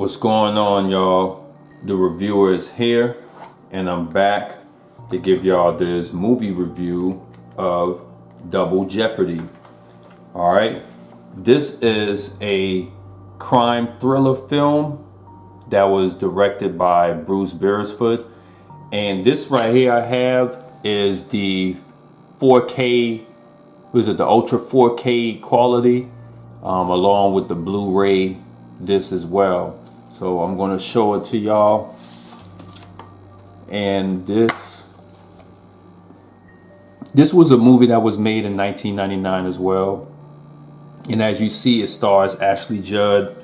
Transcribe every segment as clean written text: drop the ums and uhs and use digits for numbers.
What's going on, y'all? The reviewer is here, and I'm back to give y'all this movie review of Double Jeopardy. All right, this is a crime thriller film that was directed by Bruce Beresford, and this right here I have is the 4K. Was it the Ultra 4K quality, along with the Blu-ray disc as well. So I'm going to show it to y'all. And this was a movie that was made in 1999 as well. And as you see, it stars Ashley Judd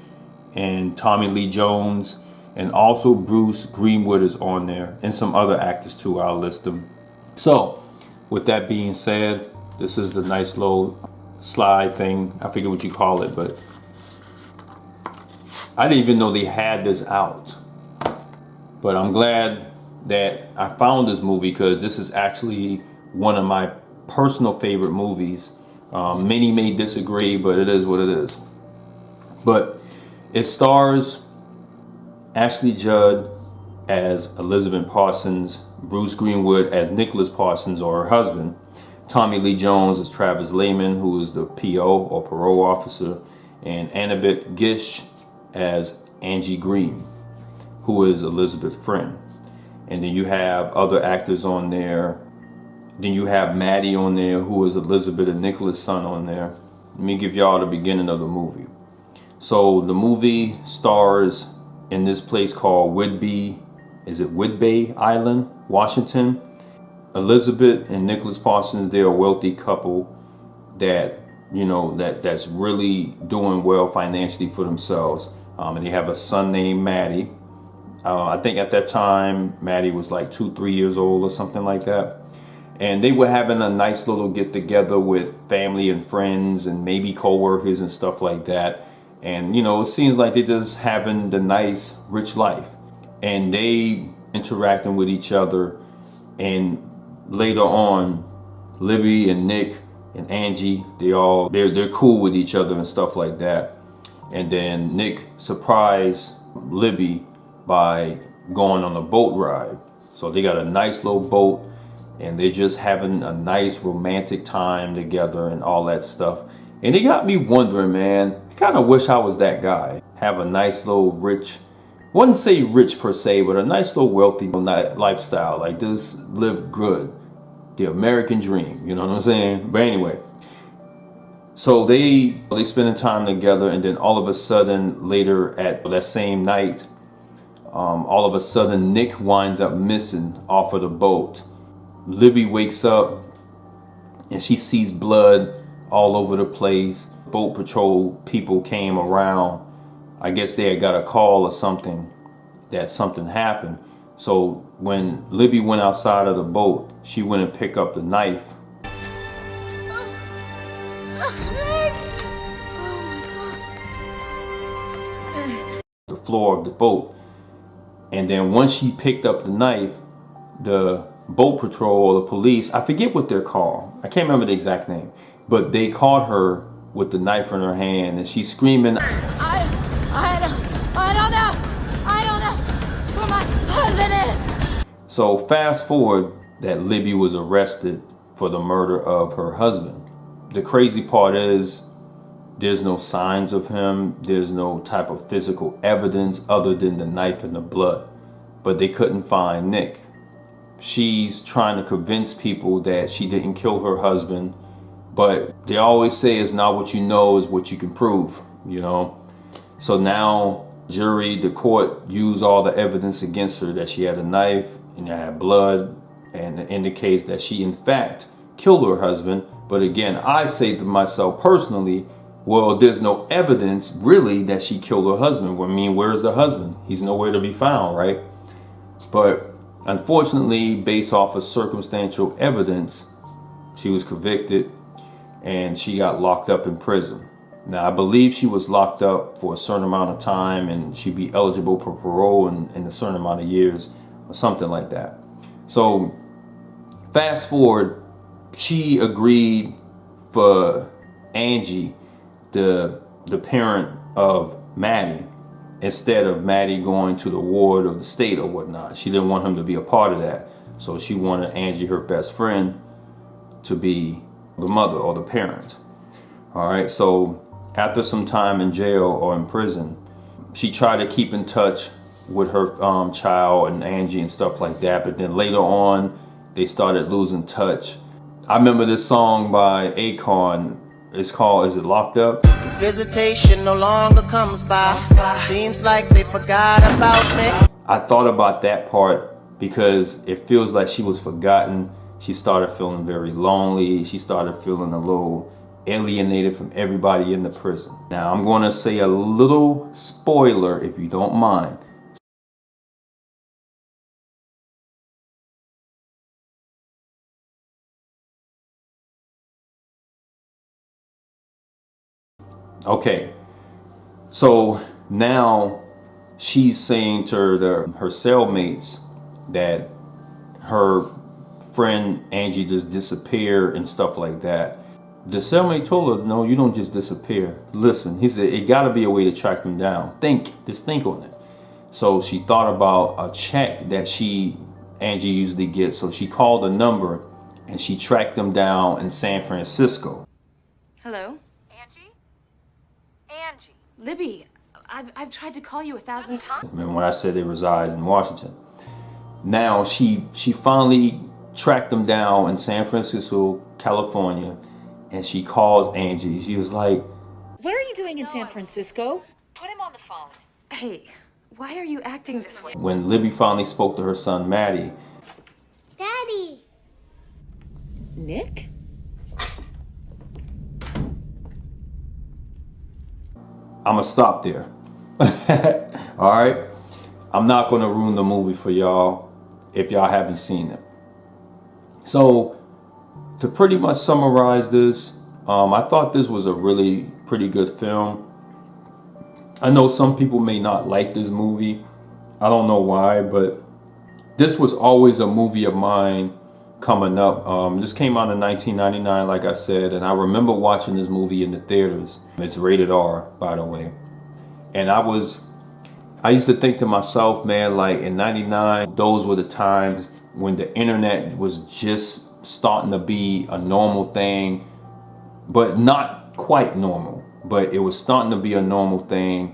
and Tommy Lee Jones, and also Bruce Greenwood is on there, and some other actors too. I'll list them. So with that being said, this is the nice little slide thing. I forget what you call it, but I didn't even know they had this out. But I'm glad that I found this movie, because this is actually one of my personal favorite movies. Many may disagree, but it is what it is. But it stars Ashley Judd as Elizabeth Parsons, Bruce Greenwood as Nicholas Parsons, or her husband, Tommy Lee Jones as Travis Lehman, who is the PO or parole officer, and Annabeth Gish as Angie Green, who is Elizabeth's friend. And then you have other actors on there. Then you have Maddie on there, who is Elizabeth and Nicholas' son on there. Let me give y'all the beginning of the movie. So the movie stars in this place called Whidbey Island, Washington. Elizabeth and Nicholas Parsons, they're a wealthy couple that, that's really doing well financially for themselves. And they have a son named Maddie. I think at that time, Maddie was like 2-3 years old or something like that. And they were having a nice little get together with family and friends and maybe co-workers and stuff like that. And, it seems like they're just having the nice, rich life. And they interacting with each other. And later on, Libby and Nick and Angie, they're cool with each other and stuff like that. And then Nick surprised Libby by going on a boat ride. So they got a nice little boat, and they're just having a nice romantic time together and all that stuff. And it got me wondering, man, I kind of wish I was that guy. Have a nice little rich, wouldn't say rich per se, but a nice little wealthy lifestyle. Like, just live good. The American dream, you know what I'm saying? But anyway, so they spending time together, and then all of a sudden later at that same night, all of a sudden Nick winds up missing off of the boat. Libby wakes up and she sees blood all over the place. Boat patrol people came around. I guess they had got a call or something that something happened. So when Libby went outside of the boat, she went and picked up the knife. The floor of the boat. And then once she picked up the knife, the boat patrol or the police, I forget what they're called. I can't remember the exact name. But they caught her with the knife in her hand, and she's screaming, I don't know where my husband is. So fast forward that Libby was arrested for the murder of her husband. The crazy part is there's no signs of him. There's no type of physical evidence other than the knife and the blood. But they couldn't find Nick. She's trying to convince people that she didn't kill her husband. But they always say it's not what you know, is what you can prove, So now the court used all the evidence against her, that she had a knife and had blood, and it indicates that she in fact killed her husband. But again, I say to myself personally, well, there's no evidence really that she killed her husband. I mean, where's the husband? He's nowhere to be found, right? But unfortunately, based off of circumstantial evidence, she was convicted and she got locked up in prison. Now, I believe she was locked up for a certain amount of time, and she'd be eligible for parole in a certain amount of years or something like that. So fast forward, she agreed for Angie, the parent of Maddie, instead of Maddie going to the ward of the state or whatnot. She didn't want him to be a part of that. So she wanted Angie, her best friend, to be the mother or the parent. All right, so after some time in jail or in prison, she tried to keep in touch with her child and Angie and stuff like that. But then later on, they started losing touch. I remember this song by Akon. It's called, is it Locked Up? This visitation no longer comes by. Seems like they forgot about me. I thought about that part because it feels like she was forgotten. She started feeling very lonely. She started feeling a little alienated from everybody in the prison. Now I'm going to say a little spoiler if you don't mind. Okay, so now she's saying to her cellmates that her friend Angie just disappeared and stuff like that. The cellmate told her, no, you don't just disappear. Listen, he said, it gotta be a way to track them down. Just think on it. So she thought about a check that Angie usually gets. So she called a number and she tracked them down in San Francisco. Hello? Angie? Angie. Libby, I've tried to call you 1,000 times. Remember when I said they reside in Washington? Now she finally tracked them down in San Francisco, California, and she calls Angie. She was like, what are you doing in San Francisco? Put him on the phone. Hey, why are you acting this way? when Libby finally spoke to her son Maddie, Daddy. Nick? I'm gonna stop there. All right, I'm not gonna ruin the movie for y'all if y'all haven't seen it. So to pretty much summarize this, I thought this was a really pretty good film. I know some people may not like this movie. I don't know why, but this was always a movie of mine coming up. This came out in 1999, like I said, and I remember watching this movie in the theaters. It's rated R, by the way. And I used to think to myself, man, like in 99, those were the times when the internet was just starting to be a normal thing, but not quite normal, but it was starting to be a normal thing.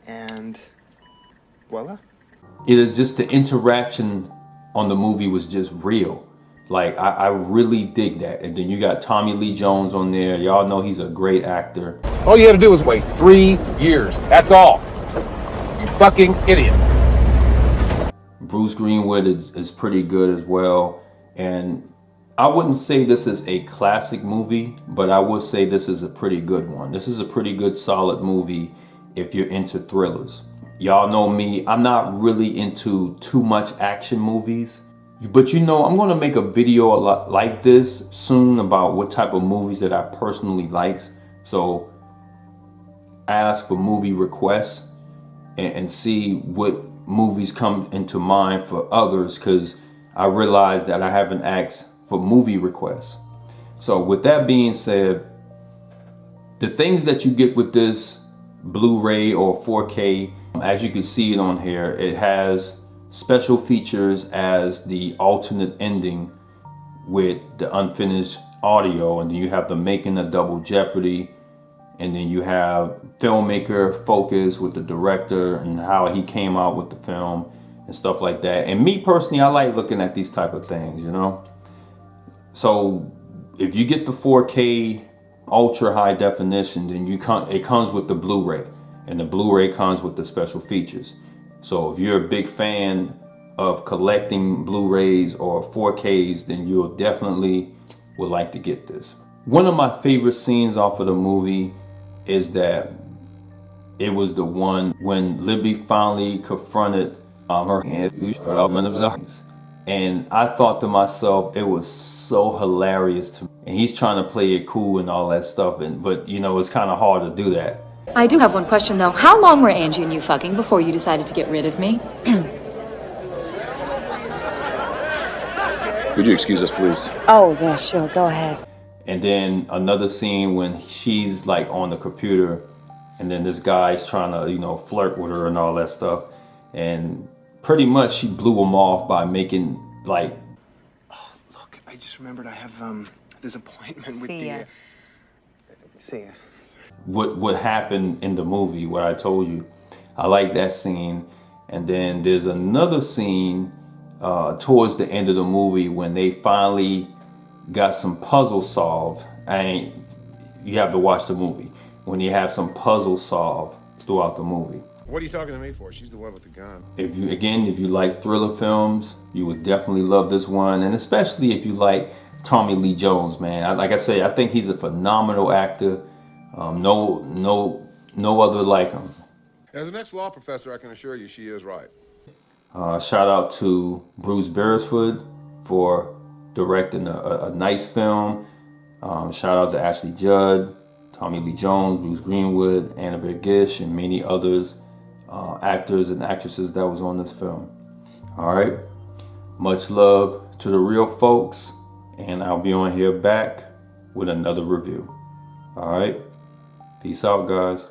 And voila. It is just the interaction on the movie was just real. Like I really dig that. And then you got Tommy Lee Jones on there. Y'all know he's a great actor. All you had to do was wait 3 years. That's all. You fucking idiot. Bruce Greenwood is pretty good as well. And I wouldn't say this is a classic movie, but I would say this is a pretty good one. This is a pretty good, solid movie if you're into thrillers. Y'all know me, I'm not really into too much action movies. But you know, I'm gonna make a video a lot like this soon about what type of movies that I personally like. So ask for movie requests and see what movies come into mind for others, because I realized that I haven't asked for movie requests. So with that being said, the things that you get with this Blu-ray or 4K, as you can see it on here, it has special features as the alternate ending with the unfinished audio, and then you have the making of Double Jeopardy, and then you have filmmaker focus with the director and how he came out with the film and stuff like that. And me personally, I like looking at these type of things, you know. So if you get the 4K ultra high definition, then it comes with the Blu-ray, and the Blu-ray comes with the special features. So if you're a big fan of collecting Blu-rays or 4Ks, then you'll definitely would like to get this. One of my favorite scenes off of the movie is that it was the one when Libby finally confronted her hands. And I thought to myself, it was so hilarious to me. And he's trying to play it cool and all that stuff, but you know, it's kind of hard to do that. I do have one question, though. How long were Angie and you fucking before you decided to get rid of me? Would you excuse us, please? Oh, yeah, sure. Go ahead. And then another scene when she's like on the computer, and then this guy's trying to, you know, flirt with her and all that stuff. And pretty much she blew him off by making like. Oh, look, I just remembered I have this appointment with See ya. See ya. What happened in the movie, what I told you. I like that scene. And then there's another scene towards the end of the movie when they finally got some puzzles solved. You have to watch the movie when you have some puzzles solved throughout the movie. What are you talking to me for? She's the one with the gun. If you like thriller films, you would definitely love this one, and especially if you like Tommy Lee Jones, man. Like I say, I think he's a phenomenal actor. No other like him. As an ex-law professor, I can assure you she is right. Shout out to Bruce Beresford for directing a nice film. Shout out to Ashley Judd, Tommy Lee Jones, Bruce Greenwood, Annabelle Gish, and many others, actors and actresses that was on this film. All right. Much love to the real folks, and I'll be on here back with another review. All right. Peace out, guys.